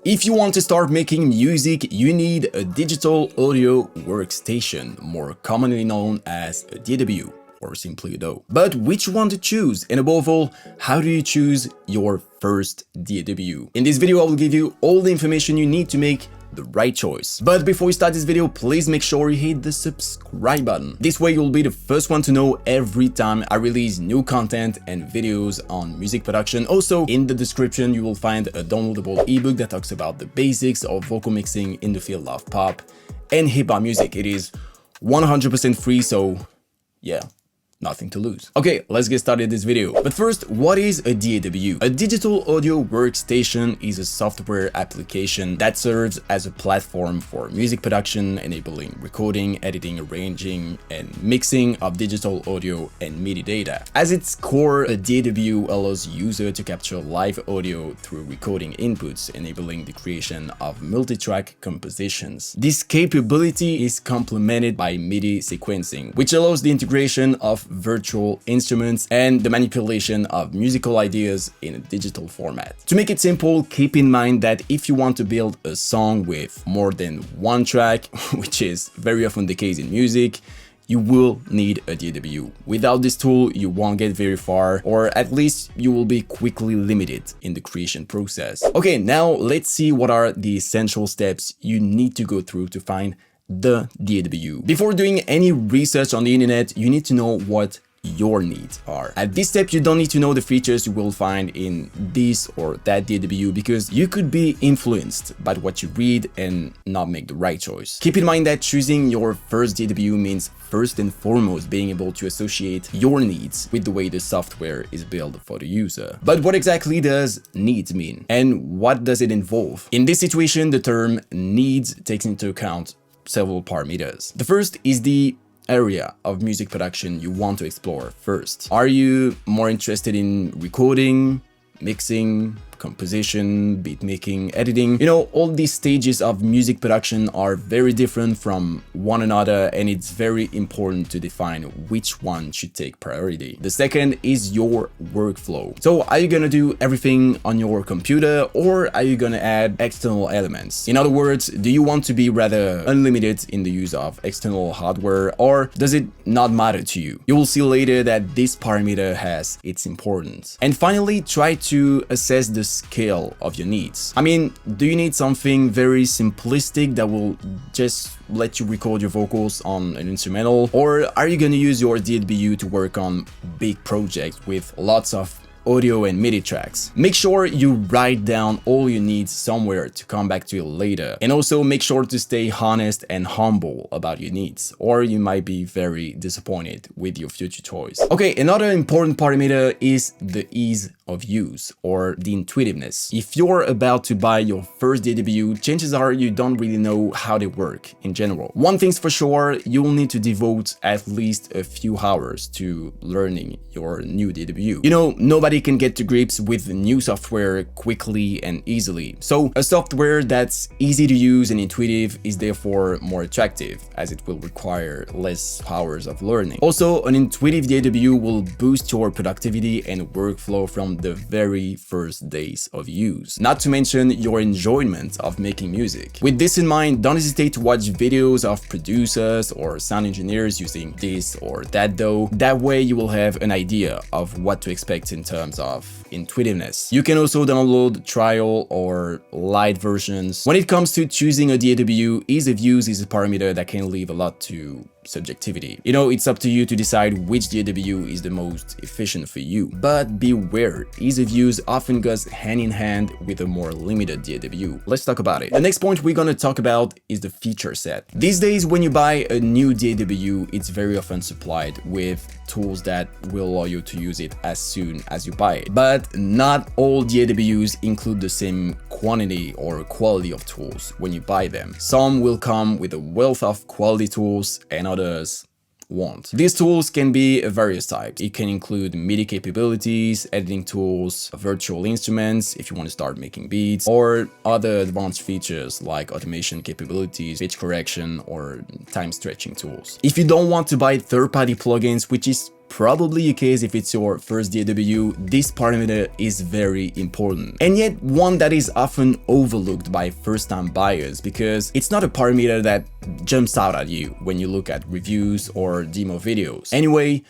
If you want to start making music, you need a digital audio workstation, more commonly known as a DAW, or simply a DAW. But which one to choose? And above all, how do you choose your first DAW? In this video, I will give you all the information you need to make the right choice. But before we start this video, please make sure you hit the subscribe button. This way you'll be the first one to know every time I release new content and videos on music production. Also, in the description you will find a downloadable ebook that talks about the basics of vocal mixing in the field of pop and hip-hop music. It is 100% free, so yeah, nothing to lose. Okay, let's get started this video. But first, what is a DAW? A digital audio workstation is a software application that serves as a platform for music production, enabling recording, editing, arranging, and mixing of digital audio and MIDI data. As its core, a DAW allows user to capture live audio through recording inputs, enabling the creation of multi-track compositions. This capability is complemented by MIDI sequencing, which allows the integration of virtual instruments and the manipulation of musical ideas in a digital format. To make it simple, keep in mind that if you want to build a song with more than one track, which is very often the case in music, you will need a DAW. Without this tool, you won't get very far, or at least you will be quickly limited in the creation process. Okay, now let's see what are the essential steps you need to go through to find the DAW. Before doing any research on the internet, you need to know what your needs are. At this step, you don't need to know the features you will find in this or that DAW, because you could be influenced by what you read and not make the right choice. Keep in mind that choosing your first DAW means first and foremost being able to associate your needs with the way the software is built for the user. But what exactly does needs mean? And what does it involve? In this situation, the term needs takes into account several parameters. The first is the area of music production you want to explore first. Are you more interested in recording, mixing, composition, beat making, editing? You know, all these stages of music production are very different from one another, and it's very important to define which one should take priority. The second is your workflow. So are you gonna do everything on your computer, or are you gonna add external elements? In other words, do you want to be rather unlimited in the use of external hardware, or does it not matter to you? You will see later that this parameter has its importance. And finally, try to assess the scale of your needs. I mean, do you need something very simplistic that will just let you record your vocals on an instrumental, or are you gonna use your DAW to work on big projects with lots of audio and MIDI tracks? Make sure you write down all your needs somewhere to come back to it later. And also make sure to stay honest and humble about your needs, or you might be very disappointed with your future choice. Okay, another important parameter is the ease of use, or the intuitiveness. If you're about to buy your first DAW, chances are you don't really know how they work in general. One thing's for sure, you'll need to devote at least a few hours to learning your new DAW. You know, nobody can get to grips with new software quickly and easily. So a software that's easy to use and intuitive is therefore more attractive, as it will require less hours of learning. Also, an intuitive DAW will boost your productivity and workflow from the very first days of use, not to mention your enjoyment of making music. With this in mind, don't hesitate to watch videos of producers or sound engineers using this or that DAW. That way you will have an idea of what to expect in terms of intuitiveness. You can also download trial or light versions. When it comes to choosing a DAW, ease of use is a parameter that can leave a lot to subjectivity. You know, it's up to you to decide which DAW is the most efficient for you. But beware, ease of use often goes hand in hand with a more limited DAW. Let's talk about it. The next point we're gonna talk about is the feature set. These days, when you buy a new DAW, it's very often supplied with tools that will allow you to use it as soon as you buy it. But not all DAWs include the same quantity or quality of tools when you buy them. Some will come with a wealth of quality tools and others won't. These tools can be of various types. It can include MIDI capabilities, editing tools, virtual instruments if you want to start making beats, or other advanced features like automation capabilities, pitch correction, or time stretching tools. If you don't want to buy third-party plugins, which is probably the case if it's your first DAW, this parameter is very important. And yet one that is often overlooked by first-time buyers because it's not a parameter that jumps out at you when you look at reviews or demo videos. Anyway,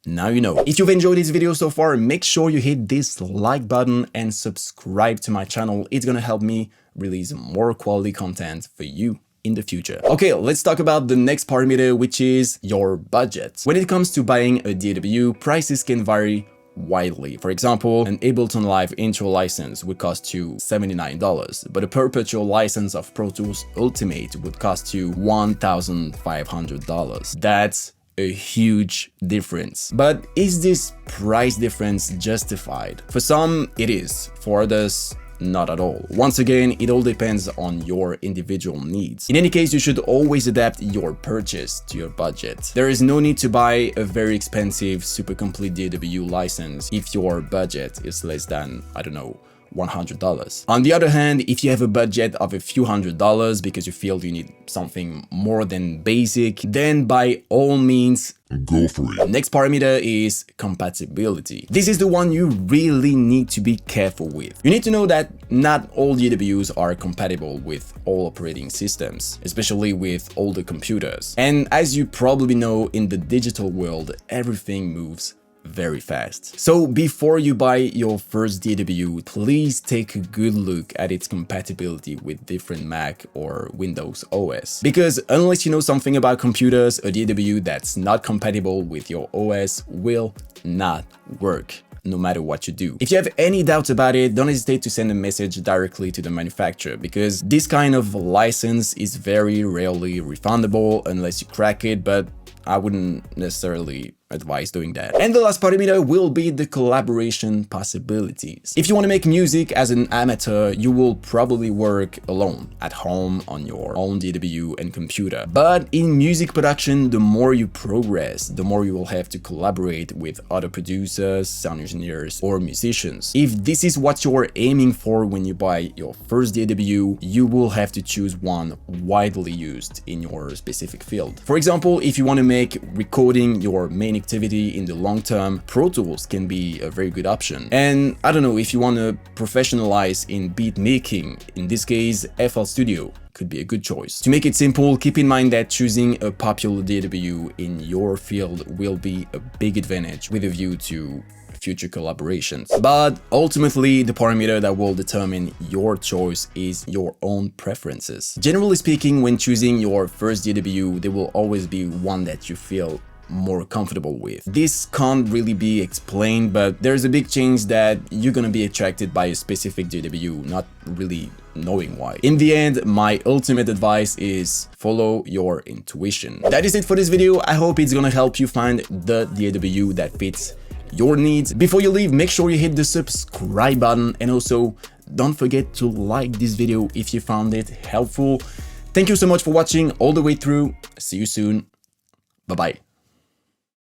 now you know. If you've enjoyed this video so far, make sure you hit this like button and subscribe to my channel. It's gonna help me release more quality content for you in the future. Okay, let's talk about the next parameter, which is your budget. When it comes to buying a DAW, prices can vary widely. For example, an Ableton Live intro license would cost you $79, but a perpetual license of Pro Tools Ultimate would cost you $1,500. That's a huge difference. But is this price difference justified? For some, it is. For others, not at all. Once again, it all depends on your individual needs. In any case, you should always adapt your purchase to your budget. There is no need to buy a very expensive super complete DAW license if your budget is less than, I don't know, $100. On the other hand, if you have a budget of a few $100s because you feel you need something more than basic, then by all means, go for it. Next parameter is compatibility. This is the one you really need to be careful with. You need to know that not all DAWs are compatible with all operating systems, especially with older computers. And as you probably know, in the digital world, everything moves very fast. So before you buy your first DAW, please take a good look at its compatibility with different Mac or Windows OS. Because unless you know something about computers, a DAW that's not compatible with your OS will not work, no matter what you do. If you have any doubts about it, don't hesitate to send a message directly to the manufacturer, because this kind of license is very rarely refundable unless you crack it, but I wouldn't necessarily advise doing that. And the last parameter will be the collaboration possibilities. If you want to make music as an amateur, you will probably work alone at home on your own DAW and computer. But in music production, the more you progress, the more you will have to collaborate with other producers, sound engineers, or musicians. If this is what you're aiming for when you buy your first DAW, you will have to choose one widely used in your specific field. For example, if you want to make recording your main activity in the long term, Pro Tools can be a very good option. And I don't know, if you want to professionalize in beat making, in this case, FL Studio could be a good choice. To make it simple, keep in mind that choosing a popular DAW in your field will be a big advantage with a view to future collaborations. But ultimately, the parameter that will determine your choice is your own preferences. Generally speaking, when choosing your first DAW, there will always be one that you feel more comfortable with. This can't really be explained, but there's a big change that you're gonna be attracted by a specific DAW, not really knowing why. In the end, my ultimate advice is follow your intuition. That is it for this video. I hope it's gonna help you find the DAW that fits your needs. Before you leave, make sure you hit the subscribe button, and also don't forget to like this video if you found it helpful. Thank you so much for watching all the way through. See you soon. Bye-bye.